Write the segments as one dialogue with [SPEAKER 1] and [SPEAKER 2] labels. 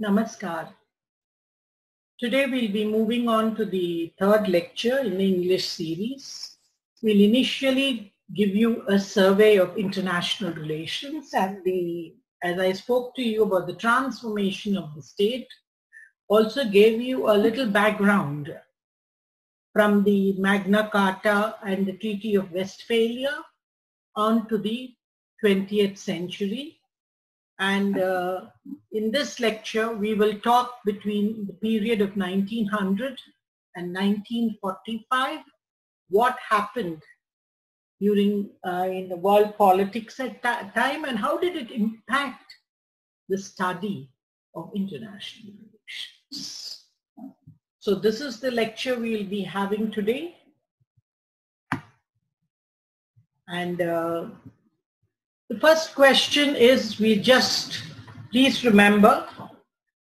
[SPEAKER 1] Namaskar. Today we'll be moving on to the third lecture in the English series. We'll initially give you a survey of international relations and as I spoke to you about the transformation of the state, also gave you a little background from the Magna Carta and the Treaty of Westphalia on to the 20th century. And in this lecture, we will talk between the period of 1900 and 1945, what happened during in the world politics at that time, and how did it impact the study of international relations. So this is the lecture we will be having today. And the first question is, please remember,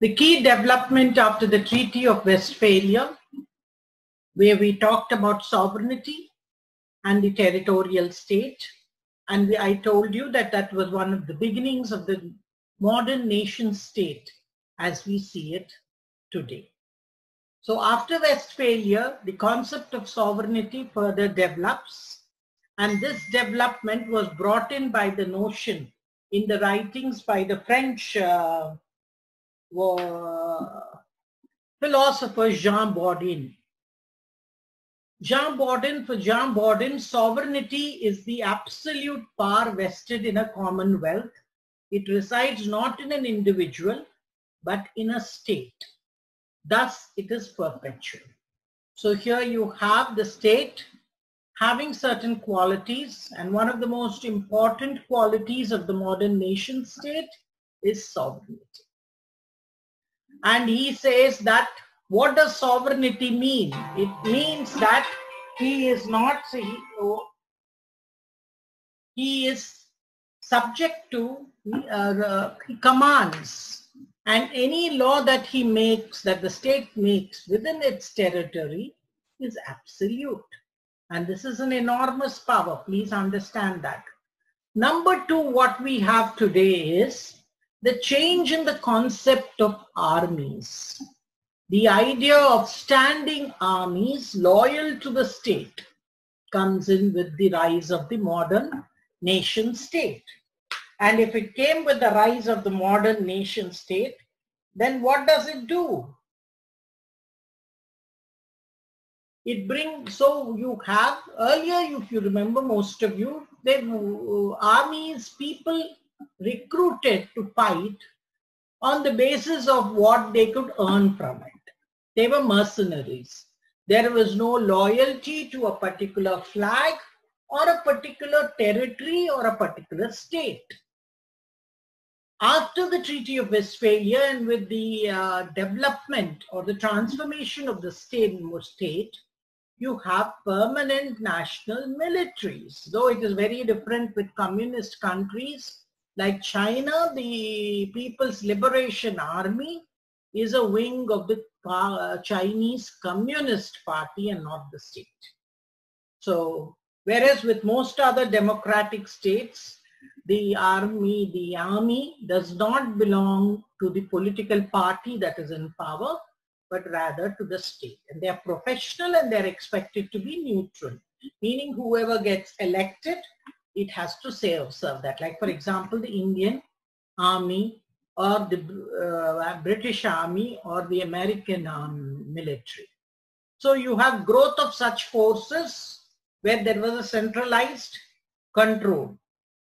[SPEAKER 1] the key development after the Treaty of Westphalia, where we talked about sovereignty and the territorial state. And I told you that that was one of the beginnings of the modern nation state as we see it today. So after Westphalia, the concept of sovereignty further develops. And this development was brought in by the notion in the writings by the French philosopher Jean Bodin. For Jean Bodin, sovereignty is the absolute power vested in a commonwealth. It resides not in an individual, but in a state. Thus, it is perpetual. So here you have the state having certain qualities, and one of the most important qualities of the modern nation state is sovereignty. And he says that, what does sovereignty mean? It means that he is not, he is subject to, he commands, and any law that he makes, that the state makes within its territory is absolute. And this is an enormous power. Please understand that. Number two, what we have today is the change in the concept of armies. The idea of standing armies loyal to the state comes in with the rise of the modern nation state. And if it came with the rise of the modern nation state, then what does it do? It brings, so you have, earlier, if you remember, most of you, armies, people recruited to fight on the basis of what they could earn from it. They were mercenaries. There was no loyalty to a particular flag or a particular territory or a particular state. After the Treaty of Westphalia and with the development or the transformation of the state, you have permanent national militaries. Though it is very different with communist countries like China, the People's Liberation Army is a wing of the Chinese Communist Party and not the state. So, whereas with most other democratic states, the army does not belong to the political party that is in power, but rather to the state. And they are professional and they're expected to be neutral, meaning whoever gets elected, it has to serve that. Like, for example, the Indian army or the British army or the American military. So you have growth of such forces where there was a centralized control.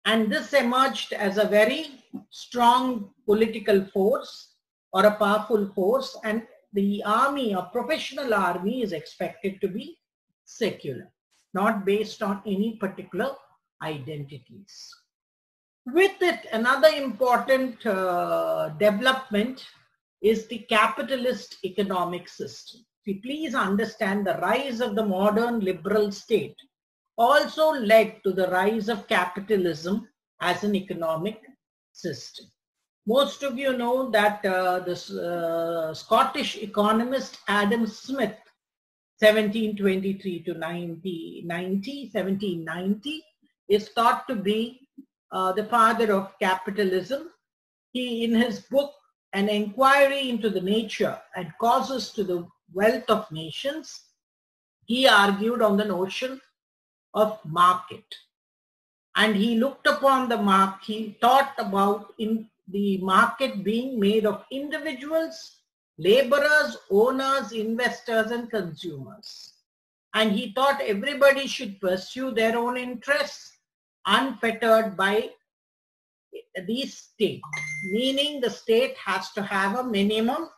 [SPEAKER 1] And this emerged as a very strong political force or a powerful force, and the army or professional army is expected to be secular, not based on any particular identities. With it, another important development is the capitalist economic system. Please understand, the rise of the modern liberal state also led to the rise of capitalism as an economic system. Most of you know that the Scottish economist Adam Smith, 1723 to 1790, is thought to be the father of capitalism. He, in his book an inquiry into the nature and causes to the wealth of nations, he argued on the notion of market. And he looked upon the market, he thought about in the market being made of individuals, laborers, owners, investors, and consumers. And he thought everybody should pursue their own interests unfettered by the state, meaning the state has to have a minimum,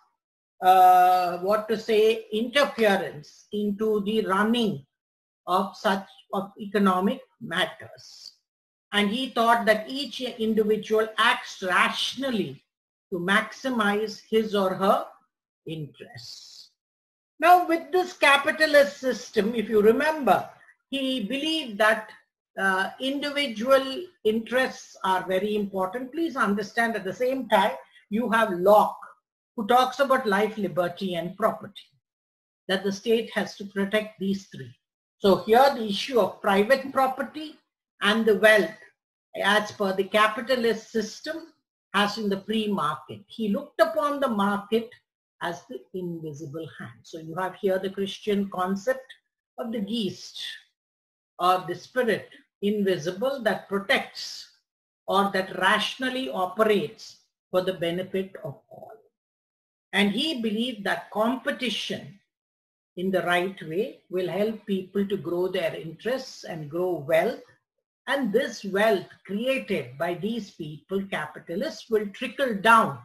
[SPEAKER 1] interference into the running of economic matters. And he thought that each individual acts rationally to maximize his or her interests. Now, with this capitalist system, if you remember, he believed that individual interests are very important. Please understand at the same time, you have Locke, who talks about life, liberty, and property, that the state has to protect these three. So here the issue of private property and the wealth, as per the capitalist system, as in the pre-market. He looked upon the market as the invisible hand. So you have here the Christian concept of the Geist, or the spirit, invisible, that protects or that rationally operates for the benefit of all. And he believed that competition in the right way will help people to grow their interests and grow wealth. And this wealth created by these people, capitalists, will trickle down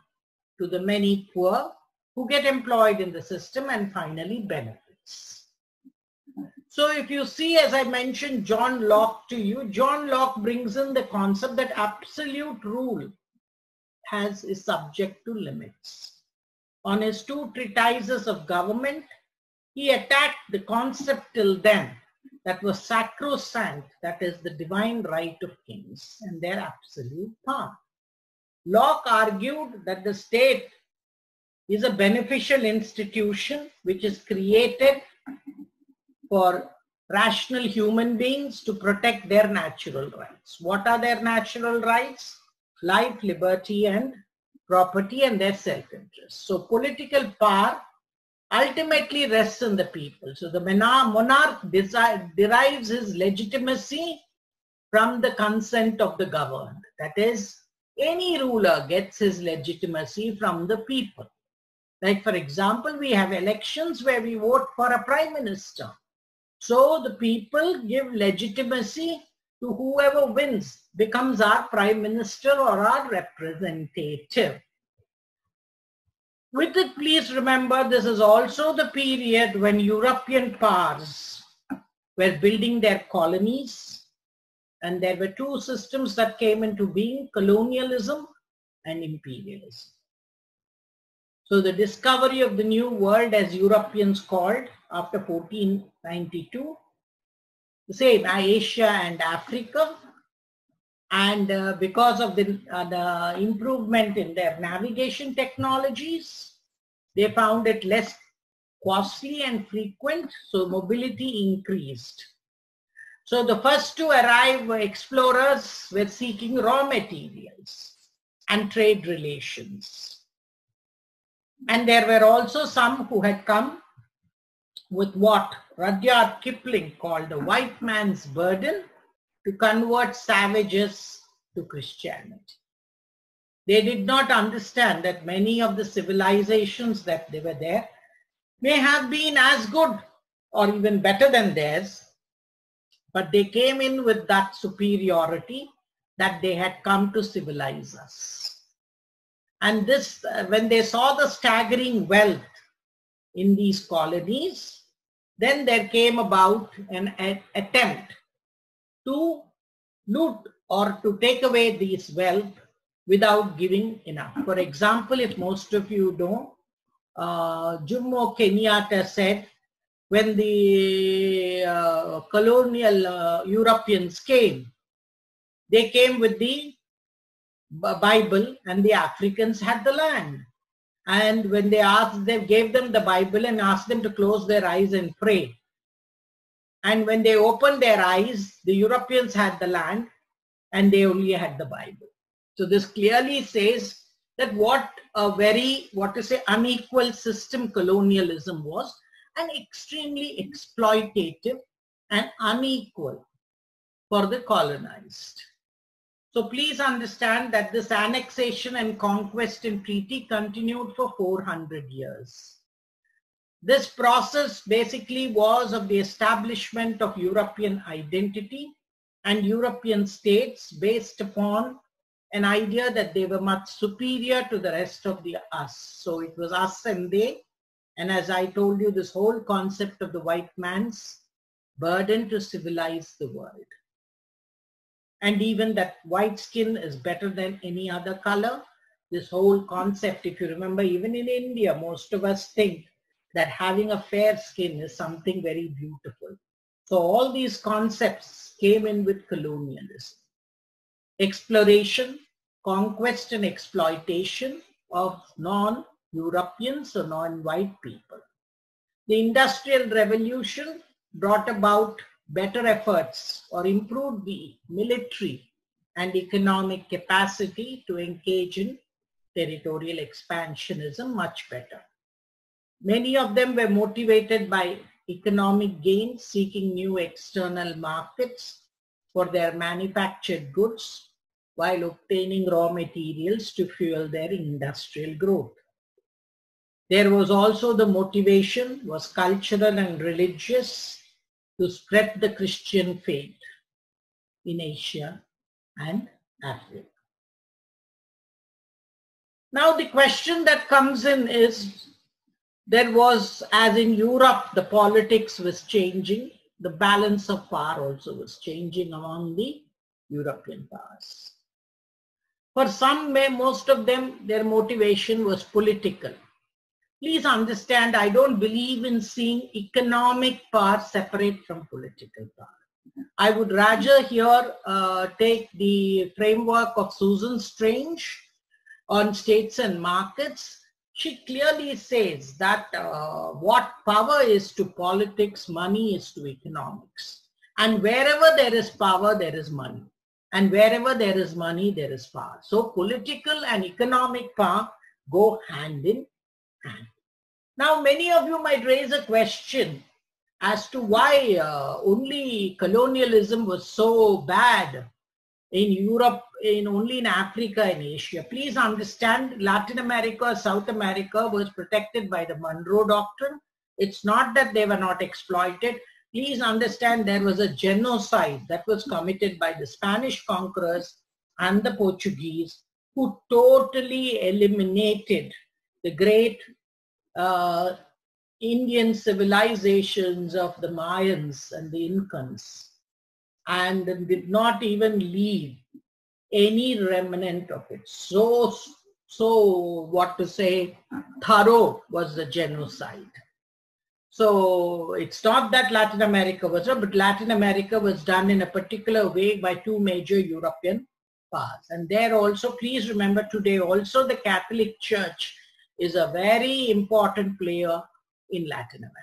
[SPEAKER 1] to the many poor who get employed in the system and finally benefits. So if you see, as I mentioned John Locke to you, John Locke brings in the concept that absolute rule is subject to limits. On his two treatises of government, he attacked the concept till then that was sacrosanct, that is the divine right of kings and their absolute power. Locke argued that the state is a beneficial institution which is created for rational human beings to protect their natural rights. What are their natural rights? Life, liberty, and property, and their self-interest. So political power ultimately rests in the people. So the monarch derives his legitimacy from the consent of the governed. That is, any ruler gets his legitimacy from the people. Like, for example, we have elections where we vote for a prime minister. So the people give legitimacy to whoever wins, becomes our prime minister or our representative. With it, please remember, this is also the period when European powers were building their colonies, and there were two systems that came into being, colonialism and imperialism. So the discovery of the new world, as Europeans called, after 1492, the same, Asia and Africa, and because of the improvement in their navigation technologies, they found it less costly and frequent, so mobility increased. So the first to arrive explorers were seeking raw materials and trade relations. And there were also some who had come with what Rudyard Kipling called the white man's burden, to convert savages to Christianity. They did not understand that many of the civilizations that they were there may have been as good or even better than theirs, but they came in with that superiority that they had come to civilize us. And this, when they saw the staggering wealth in these colonies, then there came about an attempt to loot or to take away these wealth without giving enough. For example, if most of you know, Jomo Kenyatta said, when the colonial Europeans came, they came with the Bible and the Africans had the land. And when they asked, they gave them the Bible and asked them to close their eyes and pray. And when they opened their eyes, the Europeans had the land and they only had the Bible. So this clearly says that what a very, unequal system colonialism was, and extremely exploitative and unequal for the colonized. So please understand that this annexation and conquest and treaty continued for 400 years. This process basically was of the establishment of European identity and European states based upon an idea that they were much superior to the rest of the us. So it was us and they. And as I told you, this whole concept of the white man's burden to civilize the world. And even that white skin is better than any other color. This whole concept, if you remember, even in India, most of us think that having a fair skin is something very beautiful. So all these concepts came in with colonialism. Exploration, conquest and exploitation of non-Europeans or non-white people. The Industrial Revolution brought about better efforts or improved the military and economic capacity to engage in territorial expansionism much better. Many of them were motivated by economic gains, seeking new external markets for their manufactured goods while obtaining raw materials to fuel their industrial growth. There was also the motivation was cultural and religious to spread the Christian faith in Asia and Africa. Now the question that comes in is, there was, as in Europe, the politics was changing, the balance of power also was changing among the European powers. For some, most of them, their motivation was political. Please understand, I don't believe in seeing economic power separate from political power. I would rather here take the framework of Susan Strange on states and markets. She clearly says that what power is to politics, money is to economics. And wherever there is power, there is money. And wherever there is money, there is power. So political and economic power go hand in hand. Now, many of you might raise a question as to why only colonialism was so bad in Europe, only in Africa and Asia. Please understand, Latin America, South America was protected by the Monroe Doctrine. It's not that they were not exploited. Please understand, there was a genocide that was committed by the Spanish conquerors and the Portuguese, who totally eliminated the great Indian civilizations of the Mayans and the Incans, and did not even leave any remnant of it. So thorough was the genocide. So it's not that Latin America was, but Latin America was done in a particular way by two major European powers. And there also, please remember, today also the Catholic Church is a very important player in Latin America.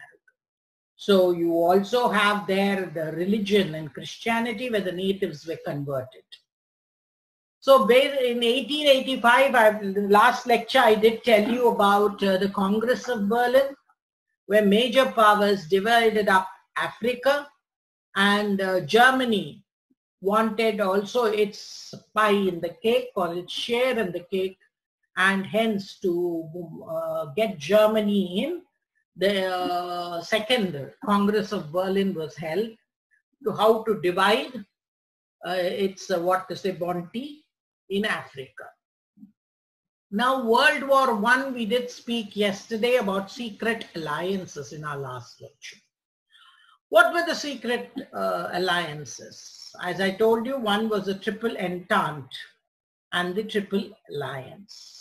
[SPEAKER 1] So you also have there the religion and Christianity where the natives were converted. So in 1885, the last lecture I did tell you about the Congress of Berlin, where major powers divided up Africa, and Germany wanted also its pie in the cake or its share in the cake, and hence to get Germany in, the second Congress of Berlin was held to how to divide its bounty in Africa. Now, World War I, we did speak yesterday about secret alliances in our last lecture. What were the secret alliances? As I told you, one was the Triple Entente and the Triple Alliance.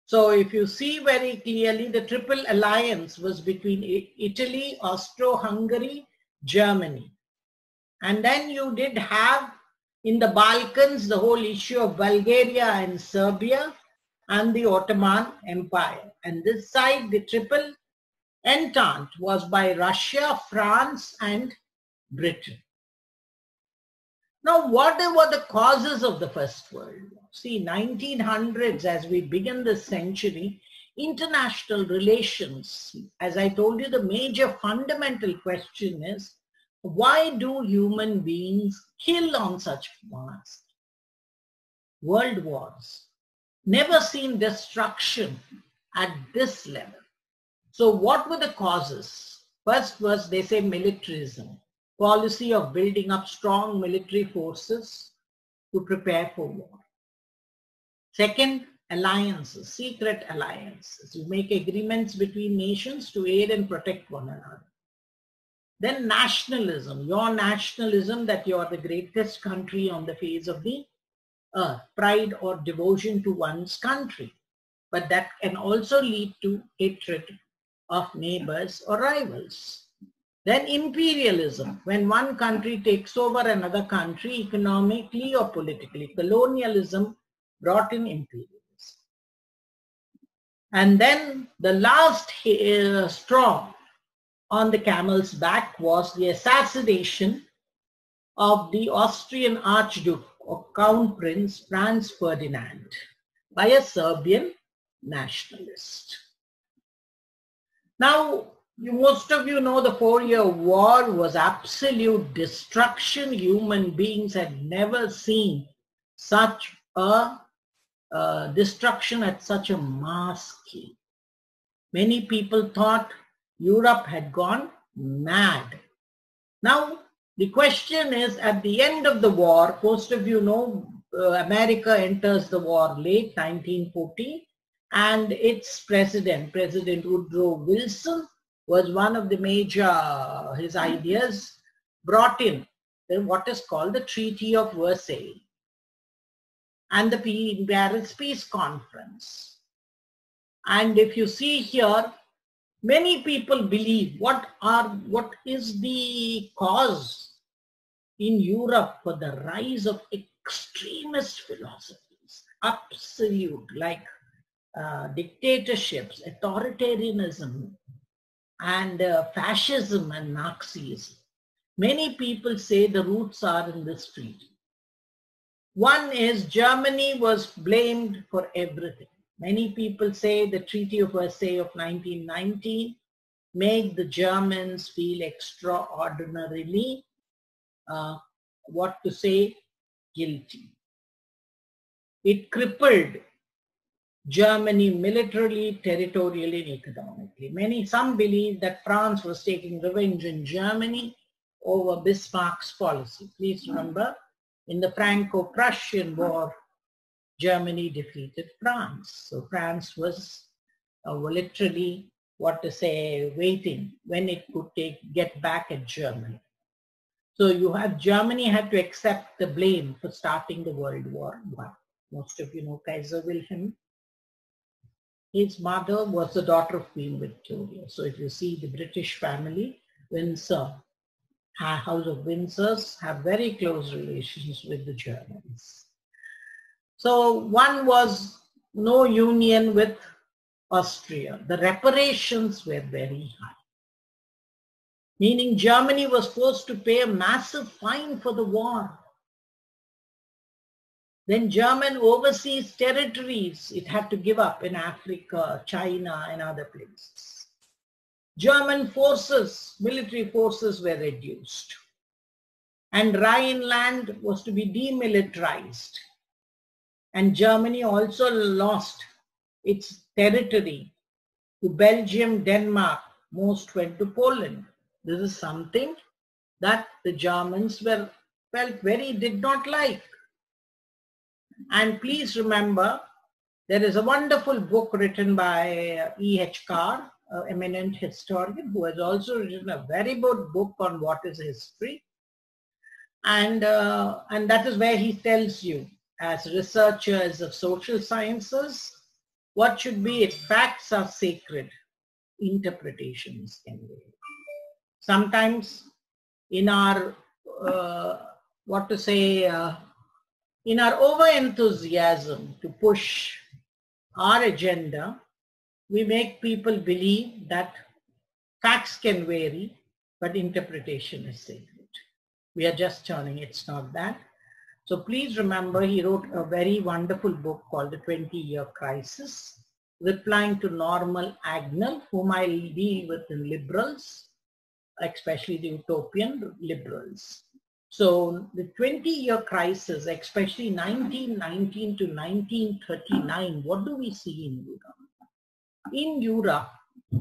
[SPEAKER 1] So if you see very clearly, the Triple Alliance was between Italy, Austro-Hungary, Germany. And then you did have in the Balkans the whole issue of Bulgaria and Serbia and the Ottoman Empire. And this side, the Triple Entente was by Russia, France, and Britain. Now, what were the causes of the First World War? See, 1900s, as we begin this century, international relations, as I told you, the major fundamental question is, why do human beings kill on such vast world wars? Never seen destruction at this level. So what were the causes? First was, they say, militarism, policy of building up strong military forces to prepare for war. Second, alliances, secret alliances. You make agreements between nations to aid and protect one another. Then nationalism, your nationalism that you are the greatest country on the face of the earth, pride or devotion to one's country. But that can also lead to hatred of neighbors or rivals. Then imperialism, when one country takes over another country economically or politically. Colonialism brought in imperialism. And then the last straw on the camel's back was the assassination of the Austrian Archduke or Count Prince Franz Ferdinand by a Serbian nationalist. Now, most of you know the 4-year war was absolute destruction. Human beings had never seen such a destruction at such a mass scale. Many people thought Europe had gone mad. Now, the question is, at the end of the war, most of you know America enters the war late 1940, and its president, President Woodrow Wilson, was one of the major, his ideas brought in what is called the Treaty of Versailles and the Paris Peace Conference. And if you see here, many people believe what is the cause in Europe for the rise of extremist philosophies, absolute, like dictatorships, authoritarianism, and fascism and Nazism. Many people say the roots are in this treaty. One is Germany was blamed for everything. Many people say the Treaty of Versailles of 1919 made the Germans feel extraordinarily, guilty. It crippled Germany militarily, territorially, and economically. Some believe that France was taking revenge in Germany over Bismarck's policy. Please remember, in the Franco-Prussian War, Germany defeated France. So France was literally, waiting when it could get back at Germany. So Germany had to accept the blame for starting the World War I. Most of you know Kaiser Wilhelm. His mother was the daughter of Queen Victoria. So if you see the British family, Windsor, House of Windsors have very close relations with the Germans. So one was no union with Austria. The reparations were very high, meaning Germany was forced to pay a massive fine for the war. Then German overseas territories it had to give up in Africa, China, and other places. German forces, military forces were reduced. And Rhineland was to be demilitarized. And Germany also lost its territory to Belgium, Denmark. Most went to Poland. This is something that the Germans did not like. And please remember, there is a wonderful book written by E.H. Carr, an eminent historian, who has also written a very good book on what is history. And that is where he tells you, as researchers of social sciences, what should be it. Facts are sacred. Interpretations can vary. Sometimes in our, in our over-enthusiasm to push our agenda, we make people believe that facts can vary, but interpretation is sacred. We are just turning, it's not that. So please remember, he wrote a very wonderful book called The 20-Year Crisis, replying to Normal Agnell, whom I deal with in liberals, especially the utopian liberals. So the 20-year crisis, especially 1919 to 1939, what do we see in Europe? In Europe,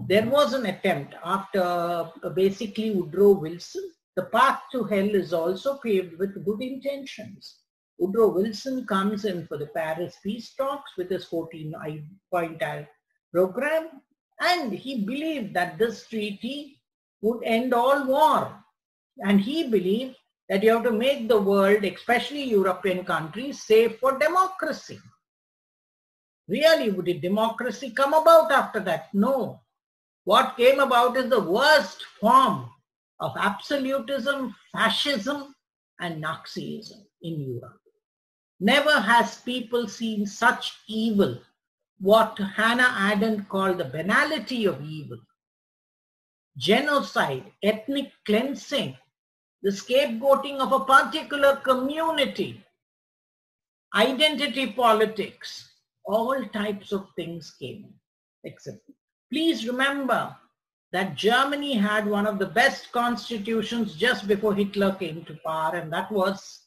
[SPEAKER 1] there was an attempt after basically Woodrow Wilson. The path to hell is also paved with good intentions. Woodrow Wilson comes in for the Paris peace talks with his 14-point program, and he believed that this treaty would end all war. And he believed that you have to make the world, especially European countries, safe for democracy. Really, would democracy come about after that? No. What came about is the worst form of absolutism, fascism, and Nazism in Europe. Never has people seen such evil, what Hannah Arendt called the banality of evil. Genocide, ethnic cleansing, the scapegoating of a particular community, identity politics, all types of things came. Except, please remember that Germany had one of the best constitutions just before Hitler came to power, and that was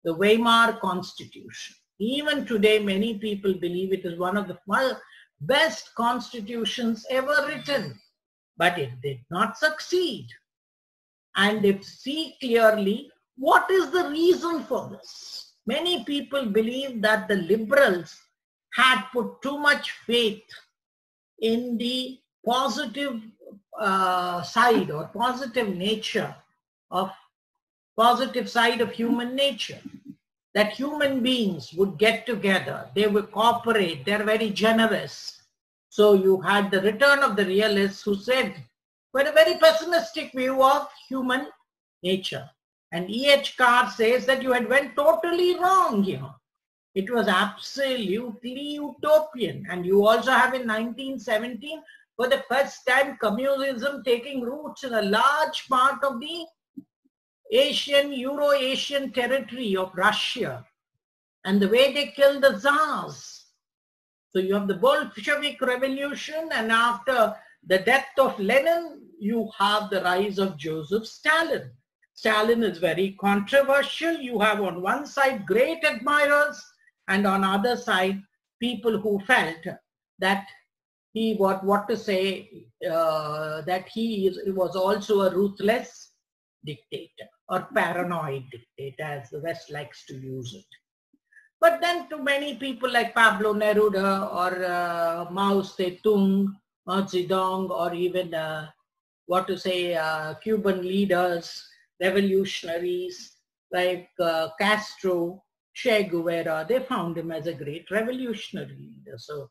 [SPEAKER 1] the Weimar Constitution. Even today, many people believe it is one of the best constitutions ever written, but it did not succeed. And if see clearly, what is the reason for this? Many people believe that the liberals had put too much faith in the positive side or positive nature of positive side of human nature, that human beings would get together, they would cooperate, they're very generous. So you had the return of the realists who said, with a very pessimistic view of human nature. And E.H. Carr says that you had went totally wrong here. It was absolutely utopian. And you also have in 1917, for the first time, communism taking roots in a large part of the Euro-Asian territory of Russia, and the way they killed the Tsars. So you have the Bolshevik Revolution, and after the death of Lenin, you have the rise of Joseph Stalin. Stalin is very controversial. You have on one side great admirers, and on other side people who felt that he that he was also a ruthless dictator or paranoid dictator, as the West likes to use it. But then to many people like Pablo Neruda or Mao Zedong, Mao Zedong, or even Cuban leaders, revolutionaries like Castro, Che Guevara, they found him as a great revolutionary leader. So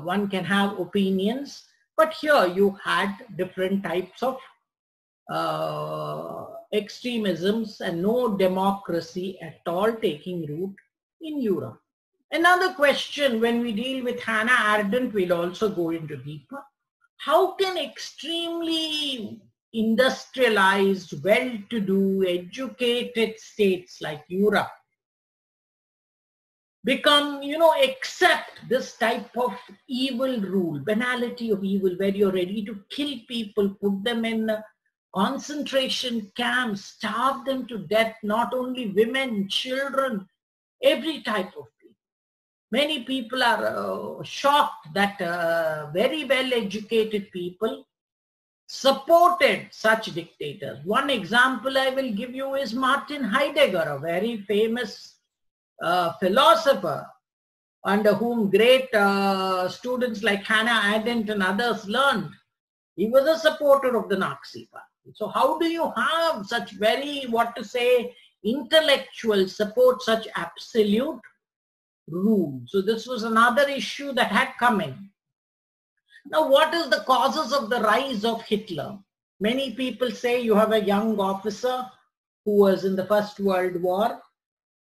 [SPEAKER 1] one can have opinions, but here you had different types of extremisms and no democracy at all taking root in Europe. Another question when we deal with Hannah Arendt, we'll also go into deeper. How can extremely industrialized, well-to-do, educated states like Europe become, accept this type of evil rule, banality of evil, where you're ready to kill people, put them in concentration camps, starve them to death, not only women, children, every type of people. Many people are shocked that very well-educated people supported such dictators. One example I will give you is Martin Heidegger, a very famous philosopher under whom great students like Hannah Arendt and others learned. He was a supporter of the Nazi Party. So how do you have such very, intellectual support such absolute rule? So this was another issue that had come in. Now, what is the causes of the rise of Hitler? Many people say you have a young officer who was in the First World War,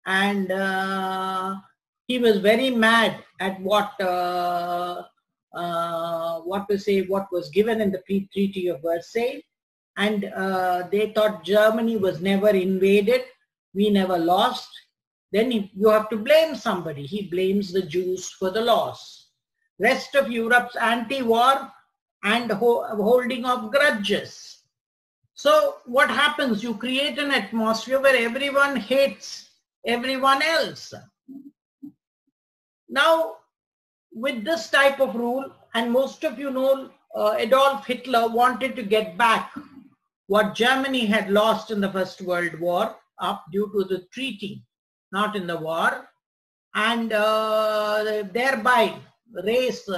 [SPEAKER 1] and he was very mad at what was given in the Treaty of Versailles, and they thought Germany was never invaded, we never lost, then you have to blame somebody. He blames the Jews for the loss. Rest of Europe's anti-war and holding of grudges. So what happens? You create an atmosphere where everyone hates everyone else. Now, with this type of rule, and most of you know, Adolf Hitler wanted to get back what Germany had lost in the First World War up due to the treaty, not in the war, and thereby raise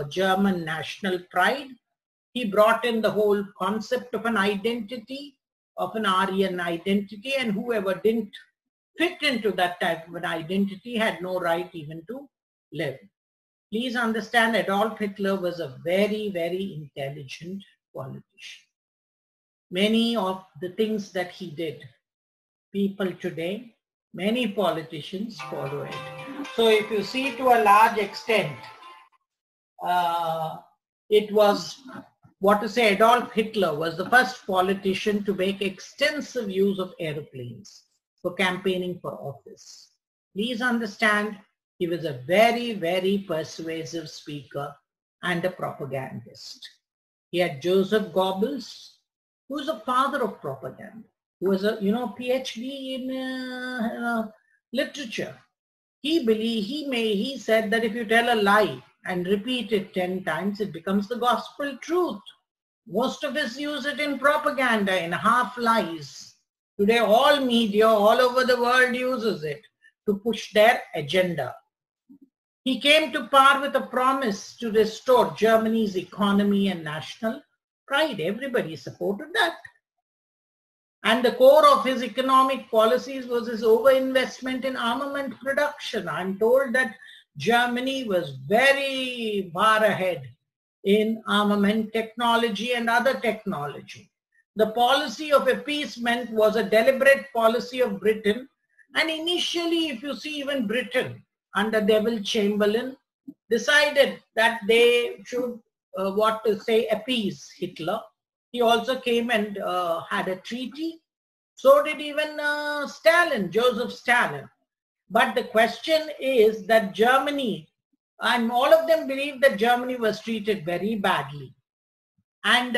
[SPEAKER 1] German national pride. He brought in the whole concept of an identity, of an Aryan identity, and whoever didn't fit into that type of an identity had no right even to live. Please understand, Adolf Hitler was a very, very intelligent politician. Many of the things that he did, people today, many politicians follow it. So if you see, to a large extent, it was, what to say, Adolf Hitler was the first politician to make extensive use of aeroplanes for campaigning for office. Please understand, he was a very, very persuasive speaker and a propagandist. He had Joseph Goebbels, who was a father of propaganda, who was a PhD in literature. He said that if you tell a lie and repeat it 10 times, it becomes the gospel truth. Most of us use it in propaganda, in half lies. Today, all media all over the world uses it to push their agenda. He came to power with a promise to restore Germany's economy and national pride. Everybody supported that. And the core of his economic policies was his overinvestment in armament production. I'm told that Germany was very far ahead in armament technology and other technology. The policy of appeasement was a deliberate policy of Britain. And initially, if you see, even Britain, under Neville Chamberlain, decided that they should, appease Hitler. He also came and had a treaty. So did even Stalin, Joseph Stalin. But the question is that Germany, and all of them believed that Germany was treated very badly. And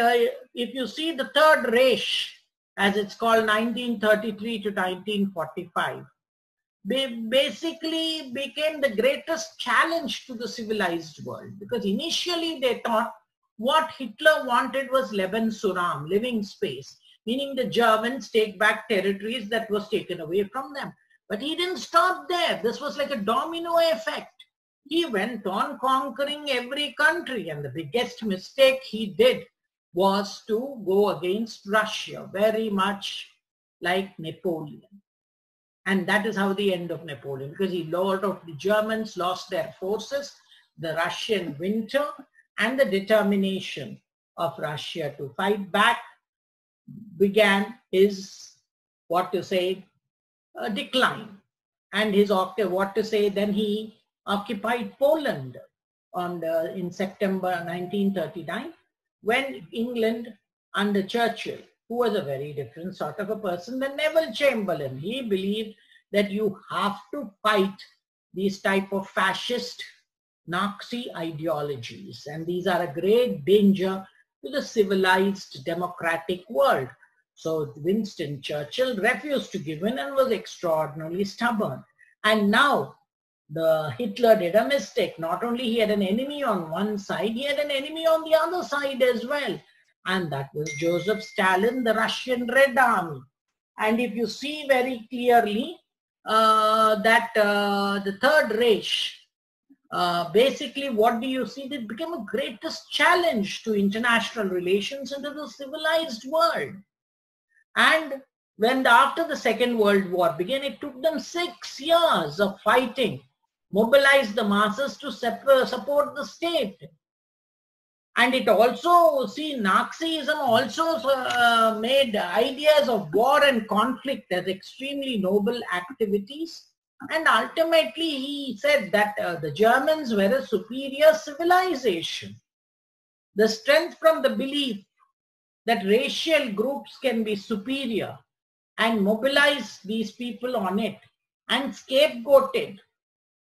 [SPEAKER 1] if you see the Third Reich, as it's called, 1933 to 1945, basically became the greatest challenge to the civilized world, because initially they thought what Hitler wanted was Lebensraum, living space, meaning the Germans take back territories that was taken away from them. But he didn't stop there. This was like a domino effect. He went on conquering every country, and the biggest mistake he did was to go against Russia, very much like Napoleon. And that is how the end of Napoleon, because a lot of the Germans lost their forces, the Russian winter, and the determination of Russia to fight back began his, decline. And his, then he occupied Poland in September 1939, when England under Churchill, who was a very different sort of a person than Neville Chamberlain. He believed that you have to fight these type of fascist Nazi ideologies, and these are a great danger to the civilized democratic world. So Winston Churchill refused to give in and was extraordinarily stubborn. And now the Hitler did a mistake. Not only he had an enemy on one side, he had an enemy on the other side as well. And that was Joseph Stalin, the Russian Red Army. And if you see very clearly that the Third Reich, basically what do you see? It became a greatest challenge to international relations and to the civilized world. And when after the Second World War began, it took them 6 years of fighting, mobilize the masses to support the state. And it also, Nazism also made ideas of war and conflict as extremely noble activities. And ultimately, he said that the Germans were a superior civilization. The strength from the belief that racial groups can be superior and mobilize these people on it and scapegoated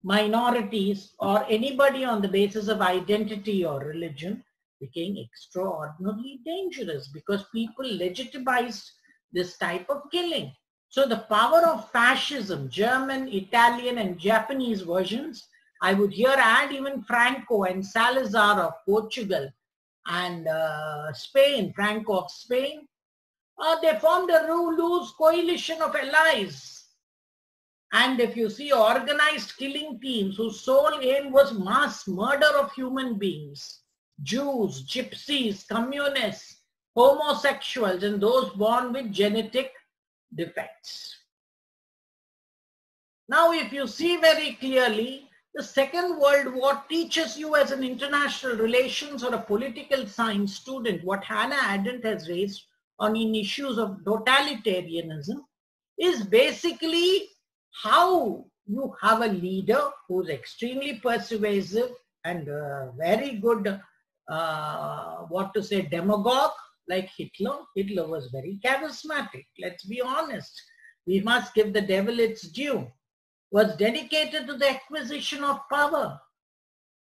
[SPEAKER 1] minorities or anybody on the basis of identity or religion became extraordinarily dangerous because people legitimized this type of killing. So the power of fascism, German, Italian and Japanese versions, I would here add even Franco and Salazar of Portugal and Spain, Franco of Spain, they formed a loose coalition of allies. And if you see organized killing teams whose sole aim was mass murder of human beings, Jews, gypsies, communists, homosexuals, and those born with genetic defects. Now, if you see very clearly, the Second World War teaches you as an international relations or a political science student what Hannah Arendt has raised on in issues of totalitarianism is basically how you have a leader who's extremely persuasive and very good, demagogue like Hitler. Hitler was very charismatic. Let's be honest. We must give the devil its due. Was dedicated to the acquisition of power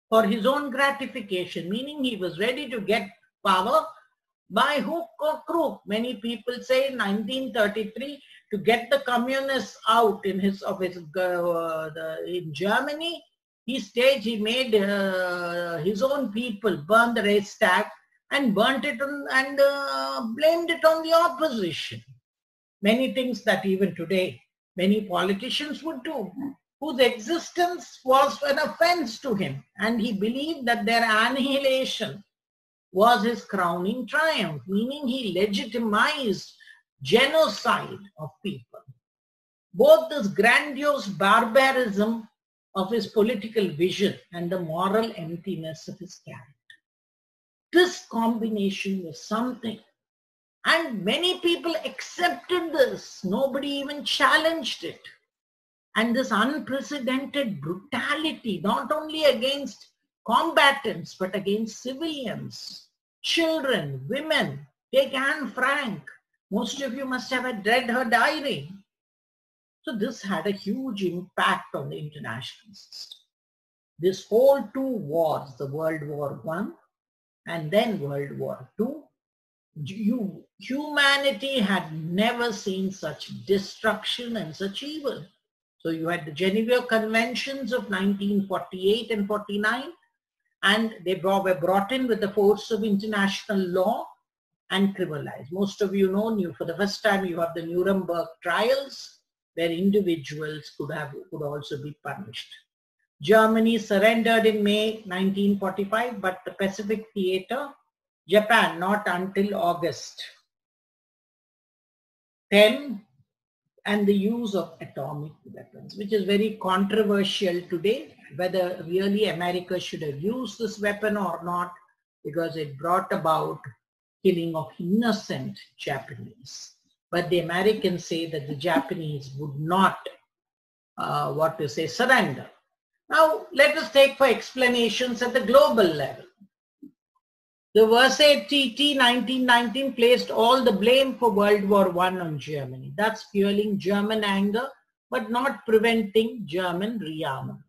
[SPEAKER 1] for his own gratification, meaning he was ready to get power by hook or crook. Many people say in 1933, to get the communists out in Germany, he made his own people burn the Reichstag and burnt it and blamed it on the opposition. Many things that even today many politicians would do, whose existence was an offense to him, and he believed that their annihilation was his crowning triumph, meaning he legitimized genocide of people. Both this grandiose barbarism of his political vision and the moral emptiness of his character. This combination was something. And many people accepted this. Nobody even challenged it. And this unprecedented brutality, not only against combatants, but against civilians, children, women. Take Anne Frank. Most of you must have read her diary. So this had a huge impact on the international system. This whole two wars, the World War I and then World War II, humanity had never seen such destruction and such evil. So you had the Geneva Conventions of 1948 and 49, and they were brought in with the force of international law and criminalized. Most of you know, for the first time you have the Nuremberg trials where individuals could also be punished. Germany surrendered in May 1945, but the Pacific Theater, Japan, not until August 10, and the use of atomic weapons, which is very controversial today, whether really America should have used this weapon or not, because it brought about killing of innocent Japanese. But the Americans say that the Japanese would not, surrender. Now, let us take for explanations at the global level. The Versailles Treaty 1919 placed all the blame for World War I on Germany, thus fueling German anger, but not preventing German rearmament.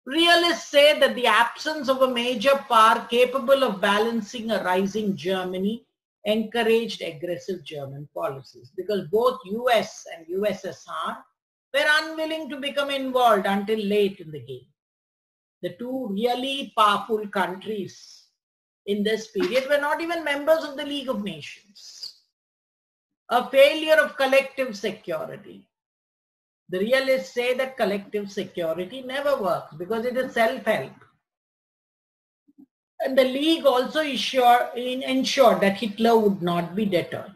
[SPEAKER 1] Realists say that the absence of a major power capable of balancing a rising Germany encouraged aggressive German policies, because both US and USSR were unwilling to become involved until late in the game. The two really powerful countries in this period were not even members of the League of Nations. A failure of collective security. The realists say that collective security never works because it is self-help. And the League also ensured that Hitler would not be deterred.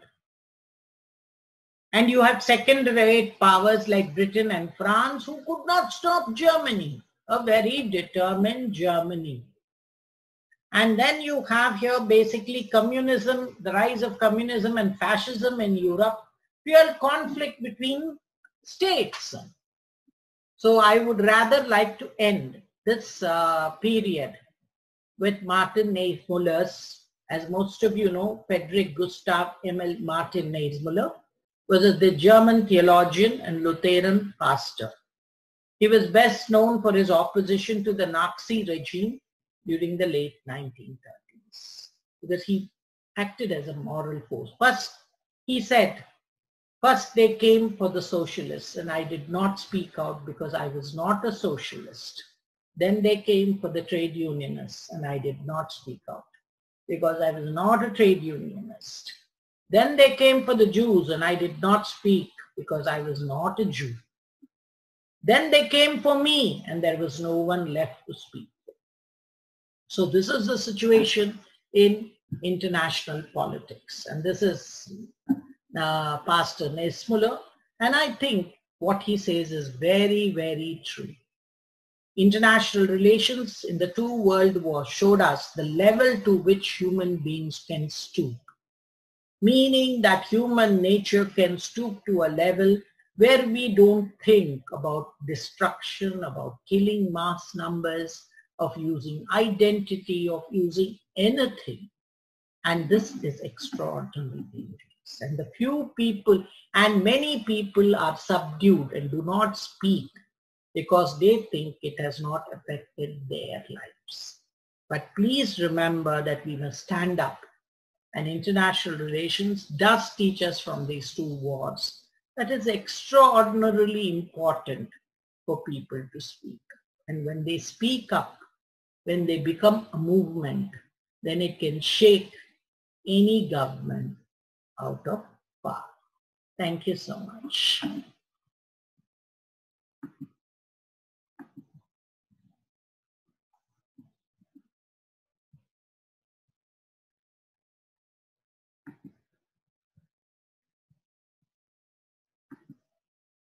[SPEAKER 1] And you have second-rate powers like Britain and France who could not stop Germany, a very determined Germany. And then you have here basically communism, the rise of communism and fascism in Europe, fueled conflict between states. So I would rather like to end this period with Martin Niemöller's, as most of you know, Friedrich Gustav Emil Martin Niemöller, was the German theologian and Lutheran pastor. He was best known for his opposition to the Nazi regime during the late 1930s, because he acted as a moral force. First, he said, first they came for the socialists and I did not speak out because I was not a socialist. Then they came for the trade unionists and I did not speak out because I was not a trade unionist. Then they came for the Jews and I did not speak because I was not a Jew. Then they came for me and there was no one left to speak. So this is the situation in international politics. And this is Pastor Nesmuller. And I think what he says is very, very true. International relations in the two world wars showed us the level to which human beings can stoop, meaning that human nature can stoop to a level where we don't think about destruction, about killing mass numbers, of using identity, of using anything. And this is extraordinarily dangerous. And the few people, and many people are subdued and do not speak because they think it has not affected their lives. But please remember that we must stand up, and international relations does teach us from these two wars that it's extraordinarily important for people to speak. And when they speak up, when they become a movement, then it can shake any government out of power. Thank you so much.